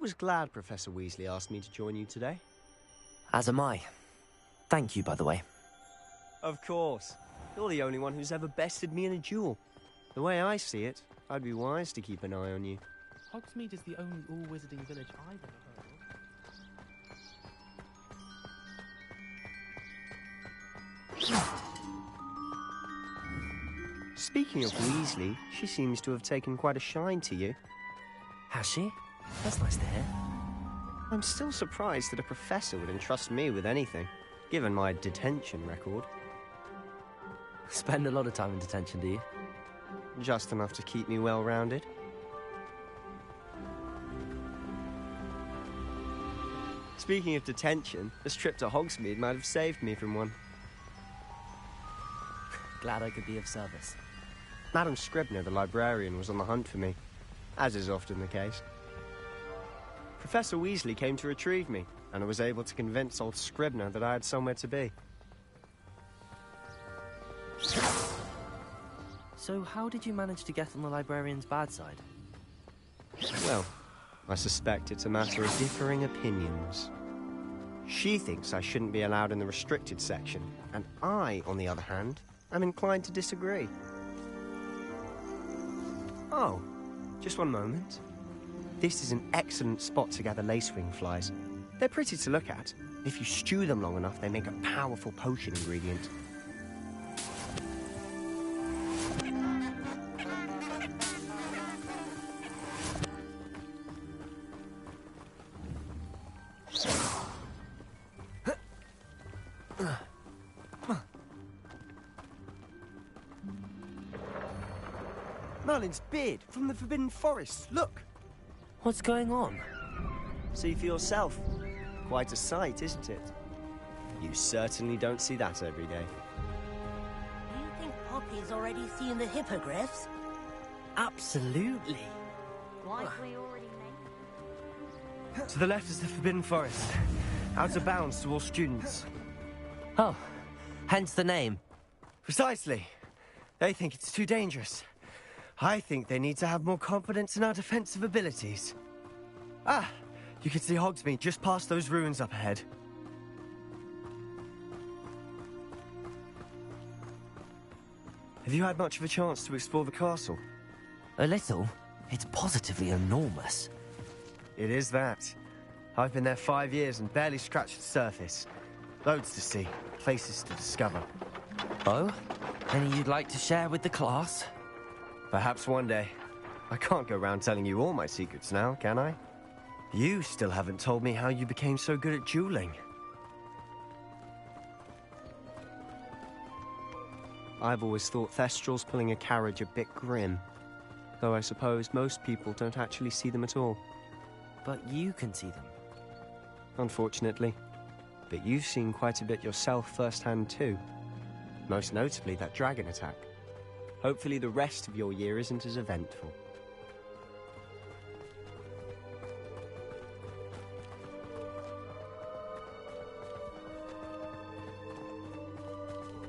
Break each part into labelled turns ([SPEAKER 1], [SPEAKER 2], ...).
[SPEAKER 1] was glad Professor Weasley asked me to join you today.
[SPEAKER 2] As am I. Thank you, by the way.
[SPEAKER 1] Of course. You're the only one who's ever bested me in a duel. The way I see it, I'd be wise to keep an eye on you.
[SPEAKER 3] Hogsmeade is the only all-wizarding village I've ever heard of.
[SPEAKER 1] Speaking of Weasley, she seems to have taken quite a shine to you.
[SPEAKER 2] Has she? That's nice to hear.
[SPEAKER 1] I'm still surprised that a professor would entrust me with anything, given my detention record.
[SPEAKER 2] Spend a lot of time in detention, do you?
[SPEAKER 1] Just enough to keep me well-rounded. Speaking of detention, this trip to Hogsmeade might have saved me from one.
[SPEAKER 2] Glad I could be of service.
[SPEAKER 1] Madam Scribner, the librarian, was on the hunt for me, as is often the case. Professor Weasley came to retrieve me, and I was able to convince old Scribner that I had somewhere to be.
[SPEAKER 2] So how did you manage to get on the librarian's bad side?
[SPEAKER 1] Well, I suspect it's a matter of differing opinions. She thinks I shouldn't be allowed in the restricted section, and I, on the other hand, am inclined to disagree. Oh, just one moment. This is an excellent spot to gather lacewing flies. They're pretty to look at. If you stew them long enough, they make a powerful potion ingredient. Merlin's beard from the Forbidden Forest, look!
[SPEAKER 2] What's going on?
[SPEAKER 1] See for yourself. Quite a sight, isn't it? You certainly don't see that every day.
[SPEAKER 4] Do you think Poppy's already seen the hippogriffs?
[SPEAKER 2] Absolutely.
[SPEAKER 4] Like we already made.
[SPEAKER 1] To the left is the Forbidden Forest. Out of bounds to all students.
[SPEAKER 2] Oh, hence the name.
[SPEAKER 1] Precisely. They think it's too dangerous. I think they need to have more confidence in our defensive abilities. Ah, you can see Hogsmeade just past those ruins up ahead. Have you had much of a chance to explore the castle?
[SPEAKER 2] A little. It's positively enormous.
[SPEAKER 1] It is that. I've been there 5 years and barely scratched the surface. Loads to see, places to discover.
[SPEAKER 2] Oh? Any you'd like to share with the class?
[SPEAKER 1] Perhaps one day. I can't go around telling you all my secrets now, can I? You still haven't told me how you became so good at dueling. I've always thought Thestrals pulling a carriage a bit grim. Though I suppose most people don't actually see them at all.
[SPEAKER 2] But you can see them.
[SPEAKER 1] Unfortunately. But you've seen quite a bit yourself firsthand too. Most notably that dragon attack. Hopefully the rest of your year isn't as eventful.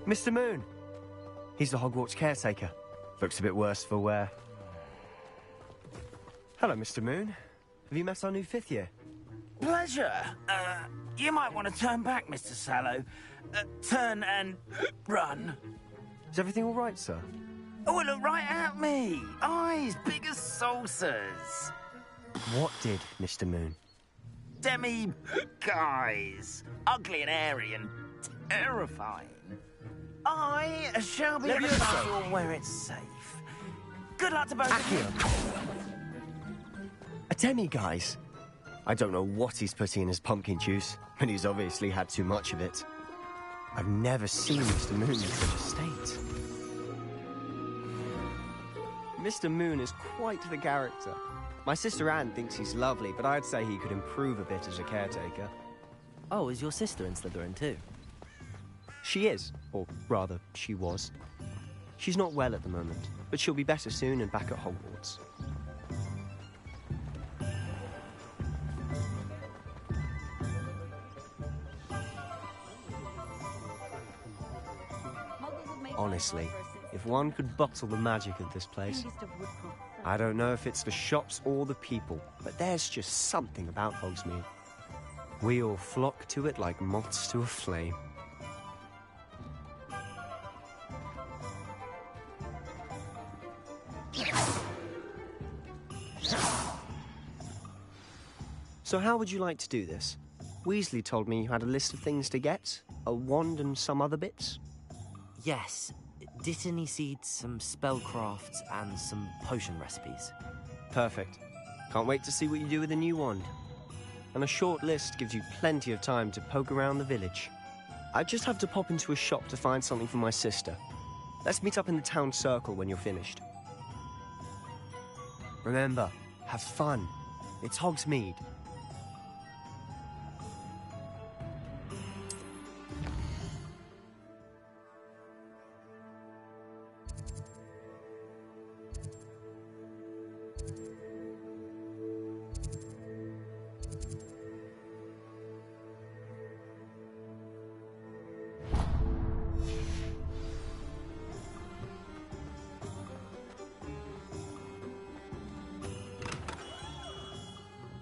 [SPEAKER 1] Mr. Moon! He's the Hogwarts caretaker. Looks a bit worse for wear. Hello, Mr. Moon. Have you met our new 5th year?
[SPEAKER 5] Pleasure. You might want to turn back, Mr. Sallow. Turn and run.
[SPEAKER 1] Is everything all right, sir?
[SPEAKER 5] Oh, look right at me. Eyes big as saucers.
[SPEAKER 1] What did, Mr. Moon?
[SPEAKER 5] Guys. Ugly and airy and terrifying. I shall be at the castle where it's safe. Good luck to both of you.
[SPEAKER 1] A demi-guise? I don't know what he's putting in his pumpkin juice, but he's obviously had too much of it. I've never seen Mr. Moon in such a state. Mr. Moon is quite the character. My sister Anne thinks he's lovely, but I'd say he could improve a bit as a caretaker.
[SPEAKER 2] Oh, is your sister in Slytherin too?
[SPEAKER 1] She is, or rather, she was. She's not well at the moment, but she'll be better soon and back at Hogwarts. Honestly, if one could bottle the magic of this place. I don't know if it's the shops or the people, but there's just something about Hogsmeade. We all flock to it like moths to a flame. So how would you like to do this? Weasley told me you had a list of things to get, a wand and some other bits.
[SPEAKER 2] Yes. Dittany seeds, some spellcrafts, and some potion recipes.
[SPEAKER 1] Perfect. Can't wait to see what you do with the new wand. And a short list gives you plenty of time to poke around the village. I just have to pop into a shop to find something for my sister. Let's meet up in the town circle when you're finished. Remember, have fun. It's Hogsmeade.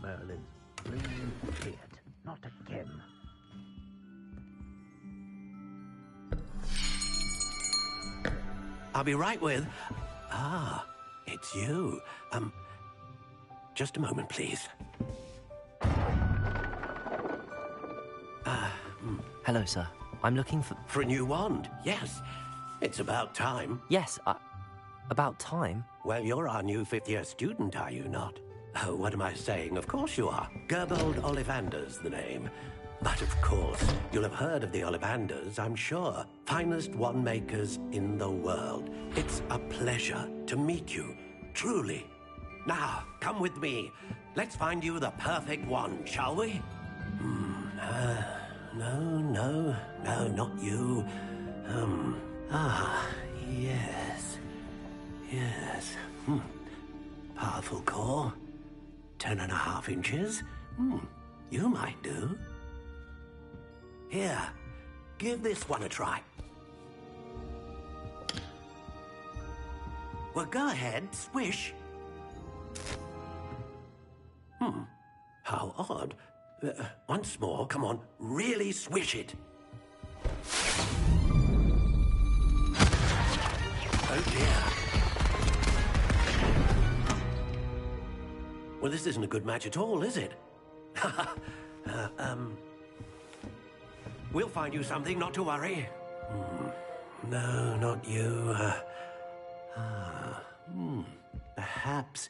[SPEAKER 6] Merlin's green beard. Not again.
[SPEAKER 7] I'll be right with... Ah, it's you. Just a moment, please.
[SPEAKER 2] Hello, sir. I'm looking for...
[SPEAKER 7] For a new wand, yes. It's about time.
[SPEAKER 2] Yes, about time.
[SPEAKER 7] Well, you're our new fifth-year student, are you not? Oh, what am I saying? Of course you are. Gerbold Ollivander's the name. But of course, you'll have heard of the Ollivanders, I'm sure. Finest wand makers in the world. It's a pleasure to meet you, truly. Now, come with me. Let's find you the perfect wand, shall we? No, not you. Yes. Powerful core. 10.5 inches. You might do. Here, give this one a try. Well, go ahead, swish. How odd. Once more, come on, really swish it. Oh dear. Well, this isn't a good match at all, is it? We'll find you something, not to worry. No, not you. Perhaps...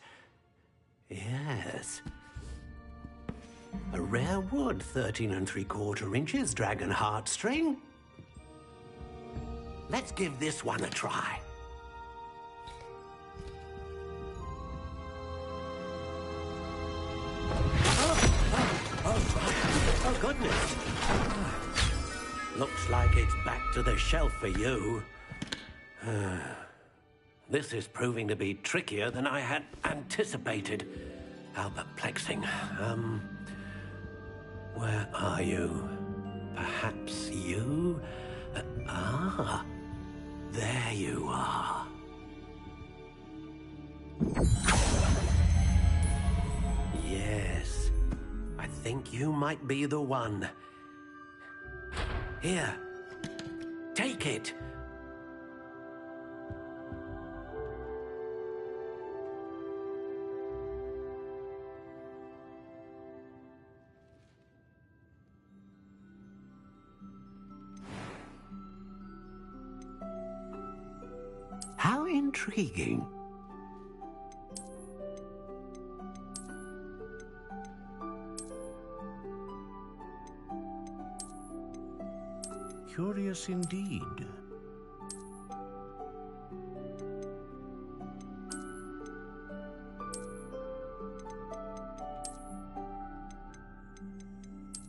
[SPEAKER 7] Yes. A rare wood, 13 3/4 inches, dragon heartstring. Let's give this one a try. Oh, goodness. Looks like it's back to the shelf for you. This is proving to be trickier than I had anticipated. How perplexing. Where are you? Perhaps you? There you are. Yes, I think you might be the one. Here, take it. How intriguing.
[SPEAKER 6] Curious indeed.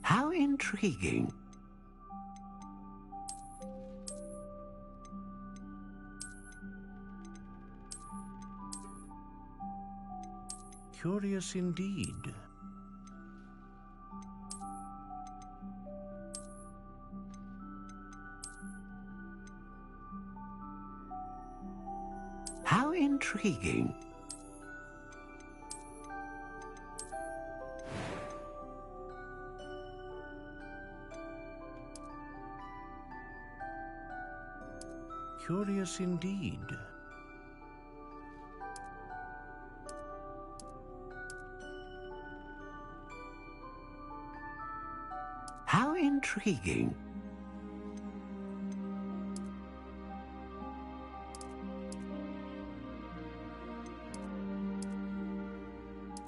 [SPEAKER 7] How intriguing.
[SPEAKER 6] Curious indeed.
[SPEAKER 7] How intriguing.
[SPEAKER 6] Curious indeed.
[SPEAKER 7] How intriguing.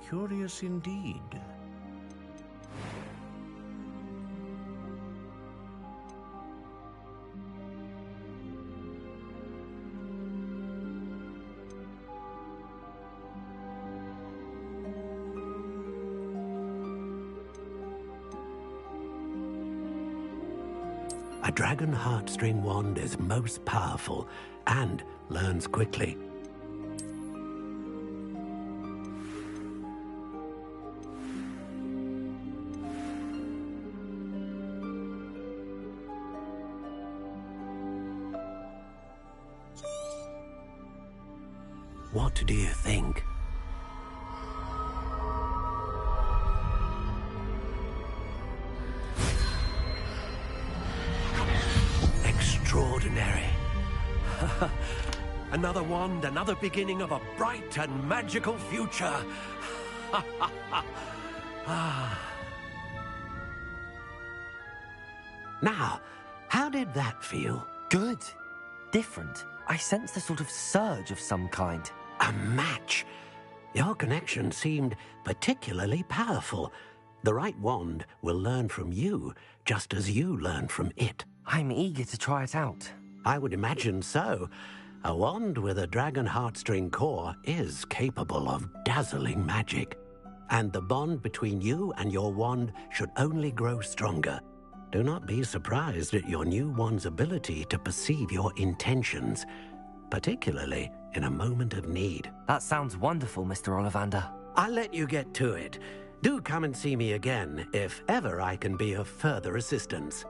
[SPEAKER 6] Curious indeed.
[SPEAKER 7] A dragon heartstring wand is most powerful and learns quickly. What do you think? Extraordinary. Another wand, another beginning of a bright and magical future. Now, how did that feel?
[SPEAKER 2] Good. Different. I sensed a sort of surge of some kind.
[SPEAKER 7] A match. Your connection seemed particularly powerful. The right wand will learn from you, just as you learn from it.
[SPEAKER 2] I'm eager to try it out.
[SPEAKER 7] I would imagine so. A wand with a dragon heartstring core is capable of dazzling magic. And the bond between you and your wand should only grow stronger. Do not be surprised at your new wand's ability to perceive your intentions, particularly in a moment of need.
[SPEAKER 2] That sounds wonderful, Mr. Ollivander.
[SPEAKER 7] I'll let you get to it. Do come and see me again if ever I can be of further assistance.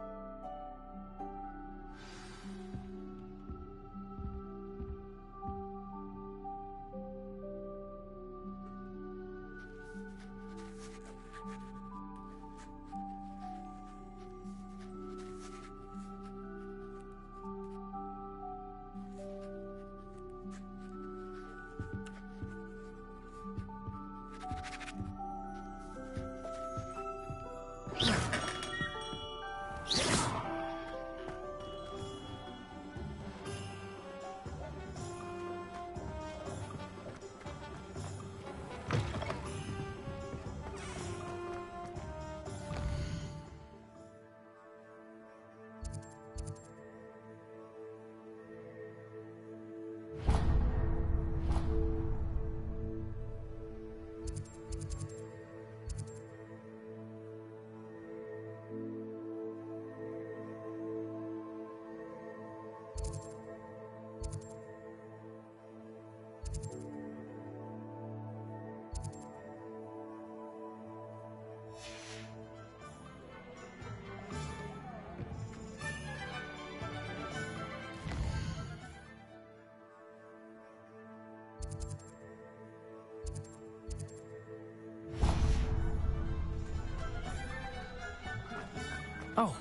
[SPEAKER 3] Oh.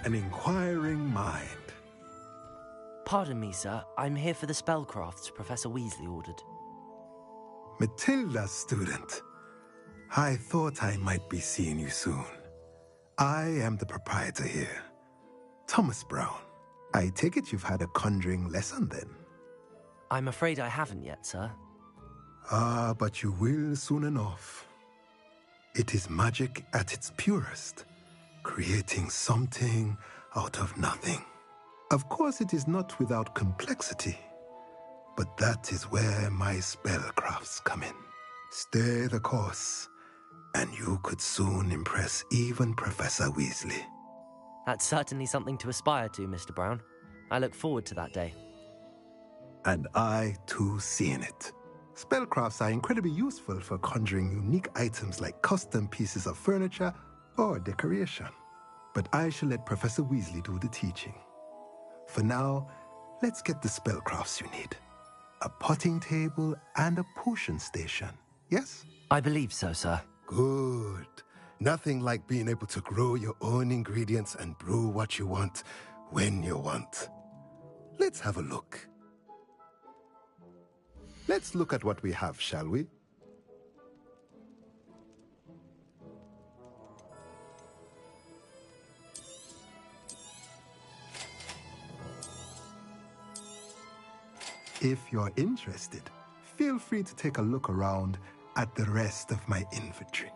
[SPEAKER 8] An inquiring mind.
[SPEAKER 2] Pardon me, sir. I'm here for the spellcrafts Professor Weasley ordered.
[SPEAKER 8] Matilda's student. I thought I might be seeing you soon. I am the proprietor here, Thomas Brown. I take it you've had a conjuring lesson then?
[SPEAKER 2] I'm afraid I haven't yet, sir.
[SPEAKER 8] Ah, but you will soon enough. It is magic at its purest, creating something out of nothing. Of course, it is not without complexity, but that is where my spellcrafts come in. Stay the course, and you could soon impress even Professor Weasley.
[SPEAKER 2] That's certainly something to aspire to, Mr. Brown. I look forward to that day.
[SPEAKER 8] And I, too, see in it. Spellcrafts are incredibly useful for conjuring unique items like custom pieces of furniture or decoration. But I shall let Professor Weasley do the teaching. For now, let's get the spellcrafts you need. A potting table and a potion station, yes?
[SPEAKER 2] I believe so, sir.
[SPEAKER 8] Good. Nothing like being able to grow your own ingredients and brew what you want when you want. Let's have a look. Let's look at what we have, shall we? If you're interested, feel free to take a look around at the rest of my inventory.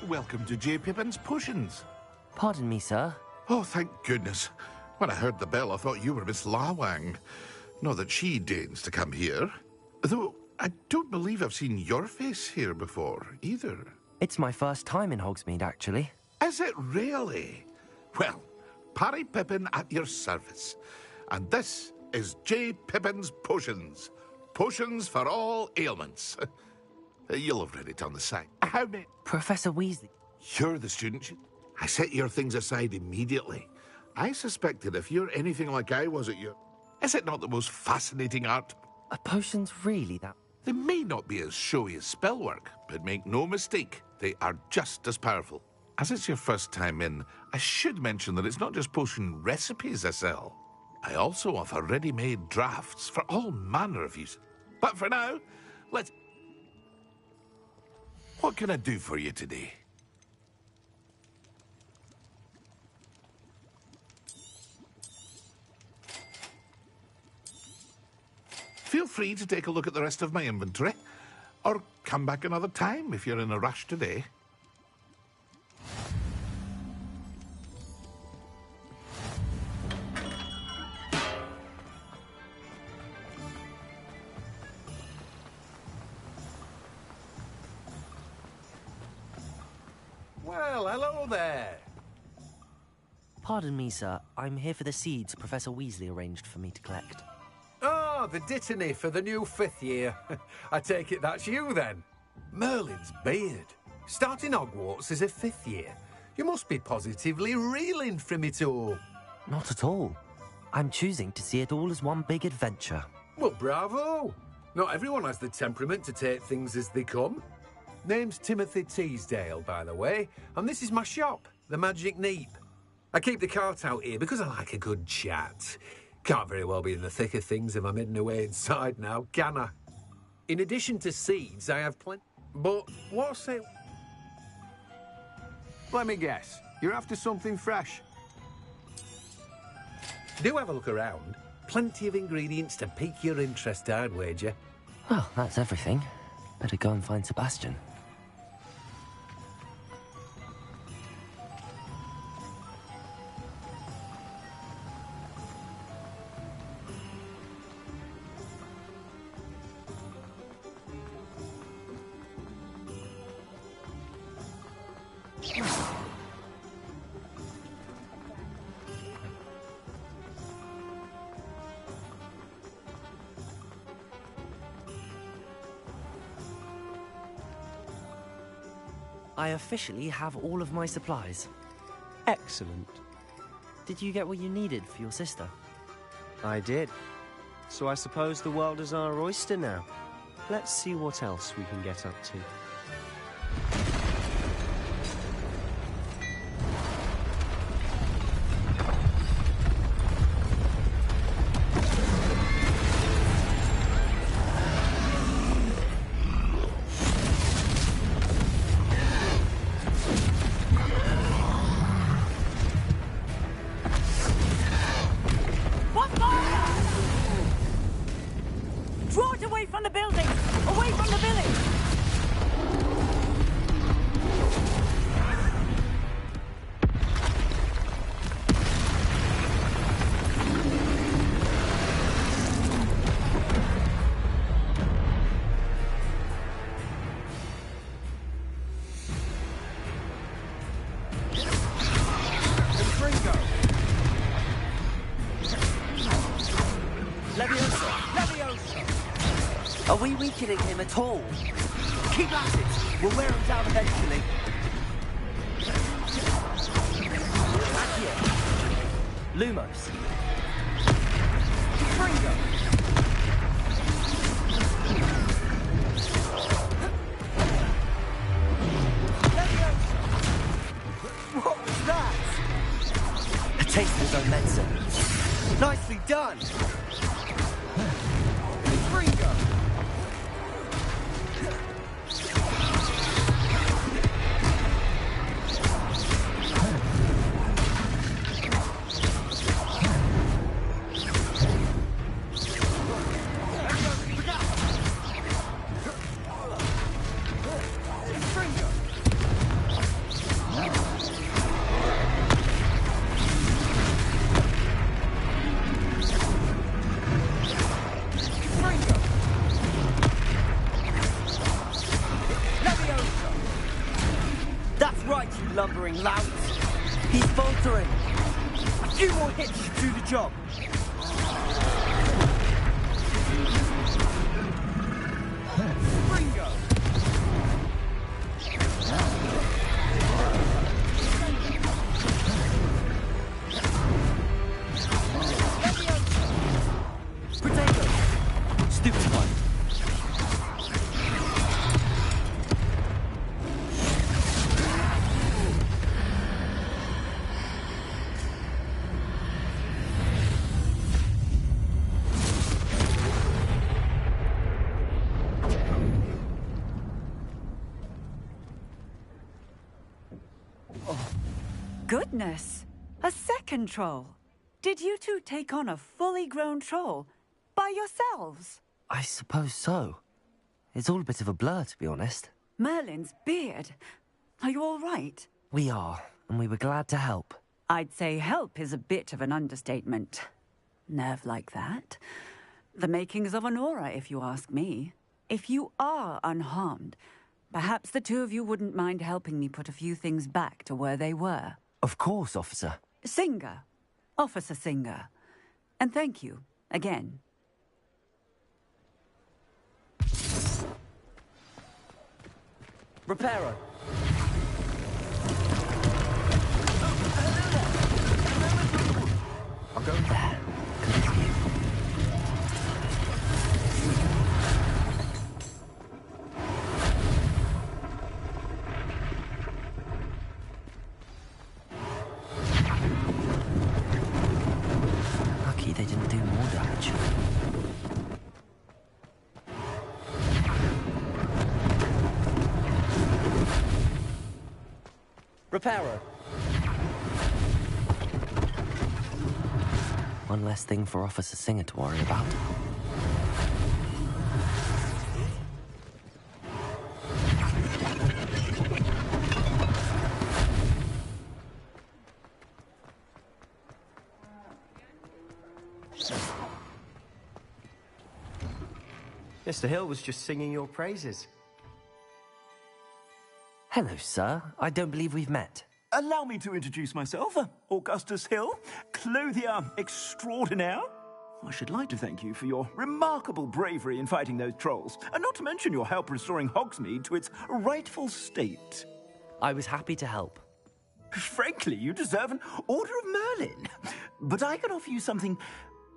[SPEAKER 9] Welcome to J. Pippin's Potions.
[SPEAKER 2] Pardon me, sir.
[SPEAKER 9] Oh, thank goodness. When I heard the bell, I thought you were Miss Lawang. Not that she deigns to come here. Though, I don't believe I've seen your face here before, either.
[SPEAKER 2] It's my first time in Hogsmeade, actually.
[SPEAKER 9] Is it really? Well, Parry Pippin at your service. And this is J. Pippin's Potions. Potions for all ailments. You'll have read it on the side. How many?
[SPEAKER 2] Professor Weasley.
[SPEAKER 9] You're the student. I set your things aside immediately. I suspected if you're anything like I was at your... Is it not the most fascinating art?
[SPEAKER 2] Are potions really that...
[SPEAKER 9] They may not be as showy as spellwork, but make no mistake, they are just as powerful. As it's your first time in, I should mention that it's not just potion recipes I sell. I also offer ready-made drafts for all manner of use. But for now, let's... What can I do for you today? Feel free to take a look at the rest of my inventory, or come back another time if you're in a rush today.
[SPEAKER 10] Well, hello there.
[SPEAKER 2] Pardon me, sir. I'm here for the seeds Professor Weasley arranged for me to collect.
[SPEAKER 10] Oh, the Dittany for the new 5th year. I take it that's you, then. Merlin's beard. Starting Hogwarts as a 5th year. You must be positively reeling from it all.
[SPEAKER 2] Not at all. I'm choosing to see it all as one big adventure.
[SPEAKER 10] Well, bravo. Not everyone has the temperament to take things as they come. Name's Timothy Teasdale, by the way, and this is my shop, the Magic Neep. I keep the cart out here because I like a good chat. Can't very well be in the thick of things if I'm hidden away inside now, can I? In addition to seeds, I have plenty... But what's it...
[SPEAKER 11] Let me guess. You're after something fresh.
[SPEAKER 10] Do have a look around. Plenty of ingredients to pique your interest, I'd wager.
[SPEAKER 2] Well, that's everything. Better go and find Sebastian. I officially have all of my supplies.
[SPEAKER 1] Excellent.
[SPEAKER 2] Did you get what you needed for your sister?
[SPEAKER 1] I did. So I suppose the world is our oyster now. Let's see what else we can get up to.
[SPEAKER 2] we weakening him at all? Keep at it! We'll wear him down eventually. Accio. Lumos. Fringo. What was that? A taste of his own medicine. Nicely done! Fringo! Lumbering louts. He's faltering. A few more hits should do the job. Ringo. Potato. Stupid one.
[SPEAKER 12] Goodness! A second troll! Did you two take on a fully grown troll? By yourselves?
[SPEAKER 2] I suppose so. It's all a bit of a blur, to be honest.
[SPEAKER 12] Merlin's beard. Are you all right?
[SPEAKER 2] We are, and we were glad to help.
[SPEAKER 12] I'd say help is a bit of an understatement. Nerve like that. The makings of an aura, if you ask me. If you are unharmed, perhaps the two of you wouldn't mind helping me put a few things back to where they were.
[SPEAKER 2] Of course, officer.
[SPEAKER 12] Singer. Officer Singer. And thank you, again.
[SPEAKER 2] Reparo. I'll go there. Come with you. Lucky they didn't do more damage. Reparo. One less thing for Officer Singer to worry about.
[SPEAKER 1] Mr. Hill was just singing your praises.
[SPEAKER 2] Hello, sir. I don't believe we've met.
[SPEAKER 13] Allow me to introduce myself, Augustus Hill, clothier extraordinaire. I should like to thank you for your remarkable bravery in fighting those trolls, and not to mention your help restoring Hogsmeade to its rightful state.
[SPEAKER 2] I was happy to help.
[SPEAKER 13] Frankly, you deserve an Order of Merlin. But I can offer you something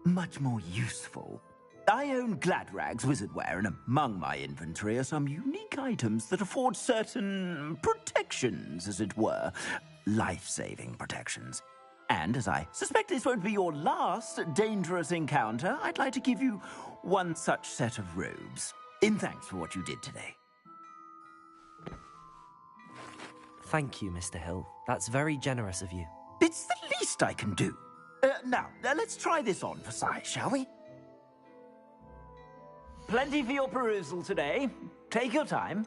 [SPEAKER 13] much more useful. I own Gladrag's wizardware, and among my inventory are some unique items that afford certain protections, as it were. Life-saving protections. And as I suspect this won't be your last dangerous encounter, I'd like to give you one such set of robes, in thanks for what you did today.
[SPEAKER 2] Thank you, Mr. Hill. That's very generous of you.
[SPEAKER 13] It's the least I can do. Now, let's try this on for size, shall we? Plenty for your perusal today. Take your time.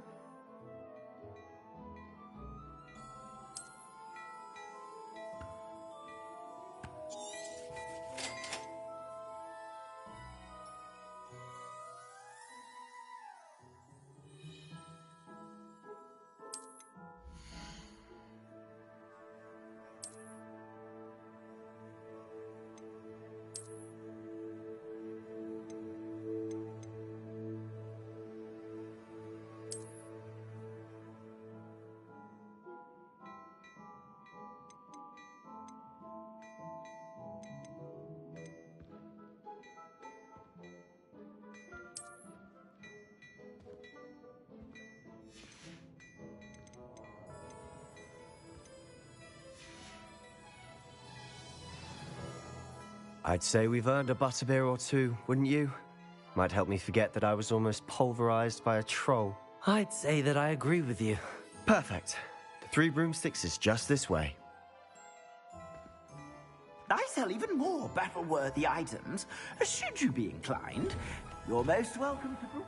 [SPEAKER 1] I'd say we've earned a butterbeer or two, wouldn't you? Might help me forget that I was almost pulverized by a troll.
[SPEAKER 2] I'd say that I agree with you.
[SPEAKER 1] Perfect. The 3 broomsticks is just this way.
[SPEAKER 5] I sell even more battle-worthy items. Should you be inclined, you're most welcome to...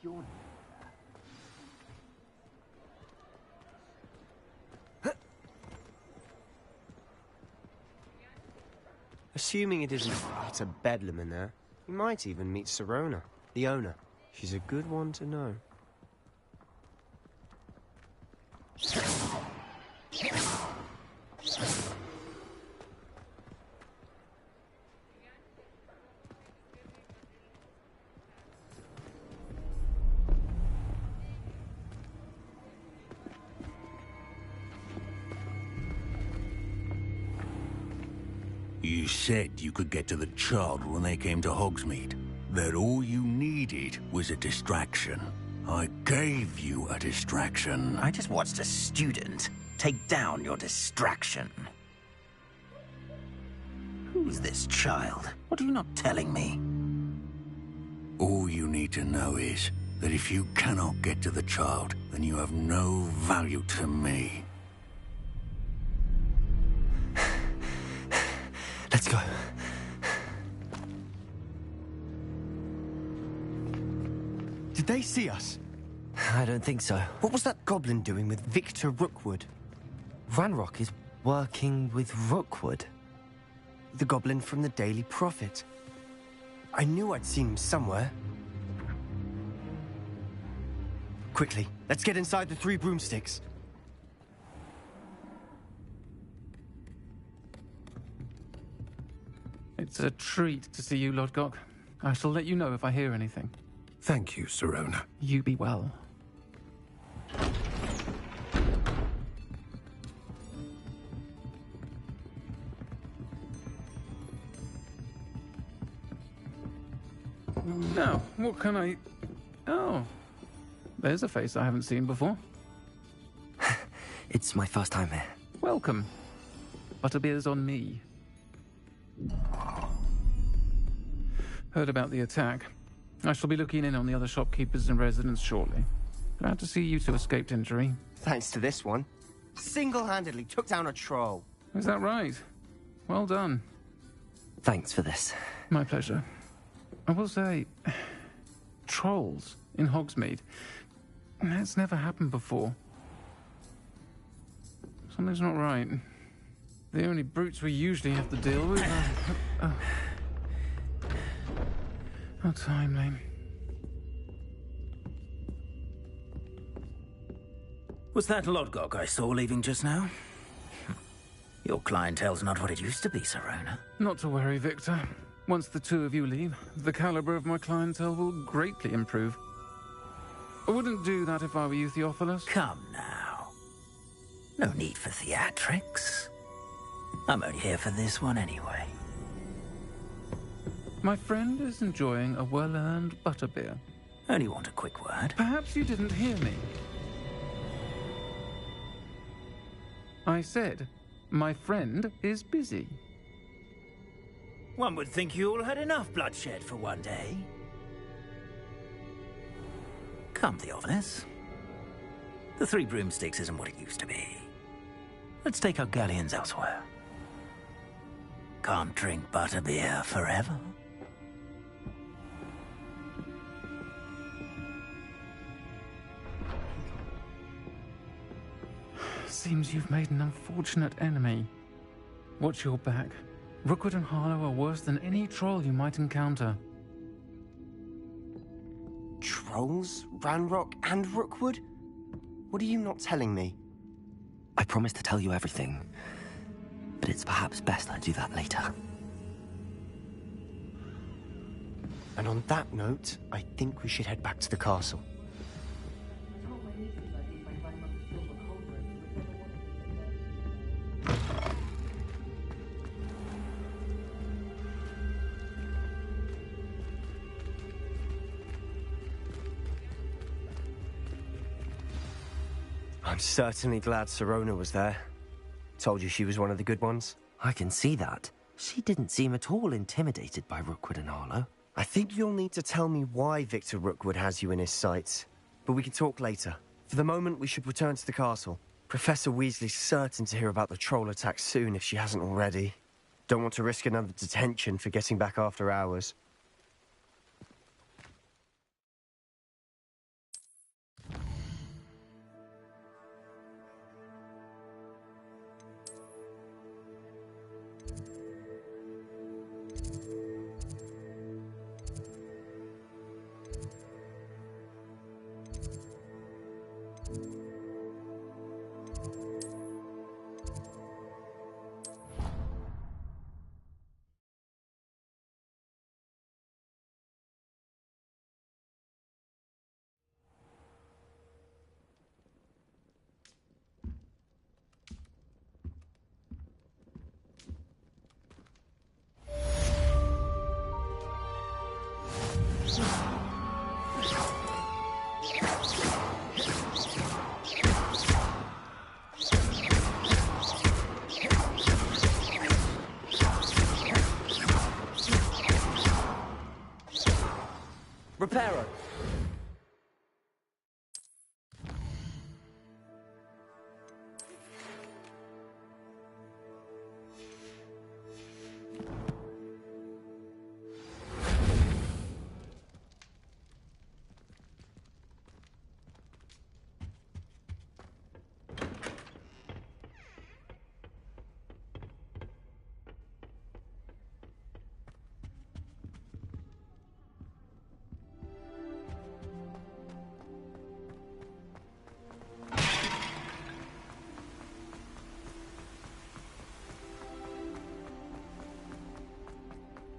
[SPEAKER 5] Your...
[SPEAKER 1] Assuming it isn't utter bedlam in there, you might even meet Sirona, the owner. She's a good one to know.
[SPEAKER 6] You said you could get to the child when they came to Hogsmeade. That all you needed was a distraction. I gave you a distraction.
[SPEAKER 5] I just watched a student take down your distraction. Who's this child? What are you not telling me?
[SPEAKER 6] All you need to know is that if you cannot get to the child, then you have no value to me.
[SPEAKER 1] Let's go. Did they see us?
[SPEAKER 2] I don't think so.
[SPEAKER 1] What was that goblin doing with Victor Rookwood?
[SPEAKER 2] Ranrock is working with Rookwood.
[SPEAKER 1] The goblin from the Daily Prophet. I knew I'd seen him somewhere. Quickly, let's get inside the 3 broomsticks.
[SPEAKER 3] It's a treat to see you, Lodgok. I shall let you know if I hear anything.
[SPEAKER 10] Thank you, Sirona.
[SPEAKER 3] You be well. Now, what can I... Oh, there's a face I haven't seen before.
[SPEAKER 2] It's my first time here.
[SPEAKER 3] Welcome. Butterbeer's on me. Heard about the attack. I shall be looking in on the other shopkeepers and residents shortly. Glad to see you two escaped injury.
[SPEAKER 1] Thanks to this one. Single-handedly took down a troll.
[SPEAKER 3] Is that right? Well done.
[SPEAKER 2] Thanks for this.
[SPEAKER 3] My pleasure. I will say, trolls in Hogsmeade. That's never happened before. Something's not right. The only brutes we usually have to deal with are... How timely.
[SPEAKER 5] Was that Lodgok I saw leaving just now? Your clientele's not what it used to be, Sirona.
[SPEAKER 3] Not to worry, Victor. Once the 2 of you leave, the caliber of my clientele will greatly improve. I wouldn't do that if I were you, Theophilus.
[SPEAKER 5] Come now. No need for theatrics. I'm only here for this one anyway.
[SPEAKER 3] My friend is enjoying a well-earned butterbeer.
[SPEAKER 5] Only want a quick word.
[SPEAKER 3] Perhaps you didn't hear me. I said, my friend is busy.
[SPEAKER 13] One would think you all had enough bloodshed for one day. Come, Theophilus. The Three Broomsticks isn't what it used to be. Let's take our galleons elsewhere. Can't drink butterbeer forever.
[SPEAKER 3] Seems you've made an unfortunate enemy. Watch your back. Rookwood and Harlow are worse than any troll you might encounter.
[SPEAKER 1] Trolls? Ranrock and Rookwood? What are you not telling me?
[SPEAKER 2] I promised to tell you everything, but it's perhaps best I do that later.
[SPEAKER 1] And on that note, I think we should head back to the castle. I'm certainly glad Sirona was there. Told you she was one of the good ones.
[SPEAKER 2] I can see that. She didn't seem at all intimidated by Rookwood and Harlow.
[SPEAKER 1] I think you'll need to tell me why Victor Rookwood has you in his sights. But we can talk later. For the moment, we should return to the castle. Professor Weasley's certain to hear about the troll attack soon if she hasn't already. Don't want to risk another detention for getting back after hours.
[SPEAKER 2] Reparo.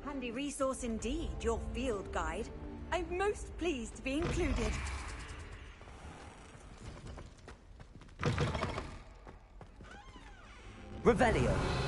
[SPEAKER 14] Handy resource indeed, your field guide. I'm most pleased to be included.
[SPEAKER 2] Revelio.